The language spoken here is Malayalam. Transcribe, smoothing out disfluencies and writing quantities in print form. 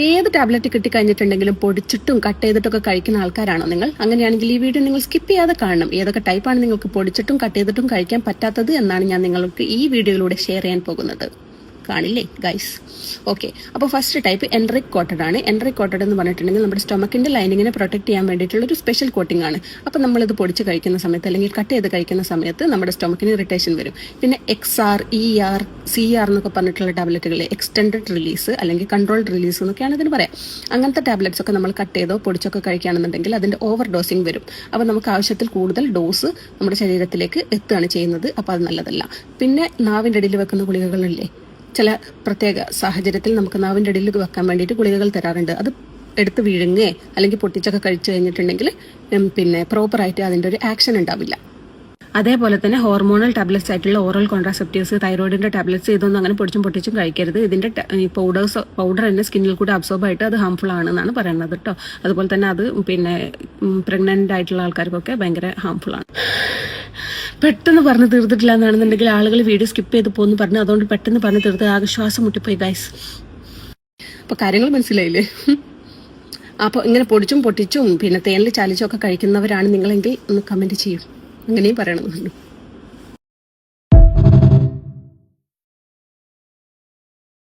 ഏത് ടാബ്ലറ്റ് കിട്ടിക്കഴിഞ്ഞിട്ടുണ്ടെങ്കിലും പൊടിച്ചിട്ടും കട്ട് ചെയ്തിട്ടൊക്കെ കഴിക്കുന്ന ആൾക്കാരാണോ നിങ്ങൾ? അങ്ങനെയാണെങ്കിൽ ഈ വീഡിയോ നിങ്ങൾ സ്കിപ്പ് ചെയ്യാതെ കാണണം. ഏതൊക്കെ ടൈപ്പാണ് നിങ്ങൾക്ക് പൊടിച്ചിട്ടും കട്ട് ചെയ്തിട്ടും കഴിക്കാൻ പറ്റാത്തത് എന്നാണ് ഞാൻ നിങ്ങൾക്ക് ഈ വീഡിയോയിലൂടെ ഷെയർ ചെയ്യാൻ പോകുന്നത്. കാണില്ലേ ഗൈസ്? ഓക്കെ, അപ്പോൾ ഫസ്റ്റ് ടൈപ്പ് എൻറിക് കോട്ടഡ് ആണ്. എൻറിക് കോട്ടഡ് എന്ന് പറഞ്ഞിട്ടുണ്ടെങ്കിൽ നമ്മുടെ സ്റ്റൊമക്കിന്റെ ലൈനിങ്ങിനെ പ്രൊട്ടക്ട് ചെയ്യാൻ വേണ്ടിയിട്ടുള്ള ഒരു സ്പെഷ്യൽ കോട്ടിംഗ് ആണ്. അപ്പോൾ നമ്മളിത് പൊടിച്ച് കഴിക്കുന്ന സമയത്ത് അല്ലെങ്കിൽ കട്ട് ചെയ്ത് കഴിക്കുന്ന സമയത്ത് നമ്മുടെ സ്റ്റൊമക്കിന് ഇറിറ്റേഷൻ വരും. പിന്നെ XR, ER, CR എന്നൊക്കെ പറഞ്ഞിട്ടുള്ള ടാബ്ലറ്റുകൾ എക്സ്റ്റെൻഡഡ് റിലീസ് അല്ലെങ്കിൽ കൺട്രോൾഡ് റിലീസ് എന്നൊക്കെയാണ് ഇതിന് പറയാം. അങ്ങനത്തെ ടാബ്ലറ്റ്സ് ഒക്കെ നമ്മൾ കട്ട് ചെയ്തോ പൊടിച്ചൊക്കെ കഴിക്കുകയാണെന്നുണ്ടെങ്കിൽ അതിന്റെ ഓവർ ഡോസിങ് വരും. അപ്പോൾ നമുക്ക് ആവശ്യത്തിൽ കൂടുതൽ ഡോസ് നമ്മുടെ ശരീരത്തിലേക്ക് എത്തുകയാണ് ചെയ്യുന്നത്. അപ്പോൾ അത് നല്ലതല്ല. പിന്നെ നാവിൻ്റെ ഇടയിൽ വെക്കുന്ന ഗുളികകളില്ലേ, ചില പ്രത്യേക സാഹചര്യത്തിൽ നമുക്ക് നാവിൻ്റെ ഇടയിൽ വെക്കാൻ വേണ്ടിയിട്ട് ഗുളികകൾ തരാറുണ്ട്. അത് എടുത്ത് വിഴുങ്ങേ അല്ലെങ്കിൽ പൊട്ടിച്ചൊക്കെ കഴിച്ചു കഴിഞ്ഞിട്ടുണ്ടെങ്കിൽ പിന്നെ പ്രോപ്പറായിട്ട് അതിൻ്റെ ഒരു ആക്ഷൻ ഉണ്ടാവില്ല. അതേപോലെ തന്നെ ഹോർമോണൽ ടാബ്ലറ്റ്സ് ആയിട്ടുള്ള ഓറൽ കോൺട്രാസെപ്റ്റീവ്സ്, തൈറോയിഡിന്റെ ടാബ്ലറ്റ്സ് ഇതൊന്നും അങ്ങനെ പൊടിച്ചും പൊട്ടിച്ചും കഴിക്കരുത്. ഇതിന്റെ പൗഡർ തന്നെ സ്കിന്നിൽ കൂടെ അബ്സോർബ് ആയിട്ട് അത് ഹാംഫുൾ ആണെന്നാണ് പറയുന്നത് കേട്ടോ. അതുപോലെ തന്നെ അത് പിന്നെ പ്രഗ്നന്റ് ആയിട്ടുള്ള ആൾക്കാർക്കൊക്കെ ഭയങ്കര ഹാംഫുൾ ആണ്. പെട്ടെന്ന് പറഞ്ഞ് തീർത്തിട്ടില്ല എന്നാണെന്നുണ്ടെങ്കിൽ ആളുകൾ വീഡിയോ സ്കിപ്പ് ചെയ്ത് പോകുന്നു പറഞ്ഞു. അതുകൊണ്ട് പെട്ടെന്ന് പറഞ്ഞ് തീർത്ത് ആകെ ശ്വാസം മുട്ടിപ്പോയി ഗൈസ്. അപ്പോൾ കാര്യങ്ങൾ മനസ്സിലായില്ലേ? അപ്പോൾ ഇങ്ങനെ പൊടിച്ചും പൊട്ടിച്ചും പിന്നെ തേനിൽ ചാലിച്ചും ഒക്കെ കഴിക്കുന്നവരാണ് നിങ്ങളെങ്കിൽ ഒന്ന് കമന്റ് ചെയ്യും. അങ്ങനെയും പറയണമെന്നുണ്ട്.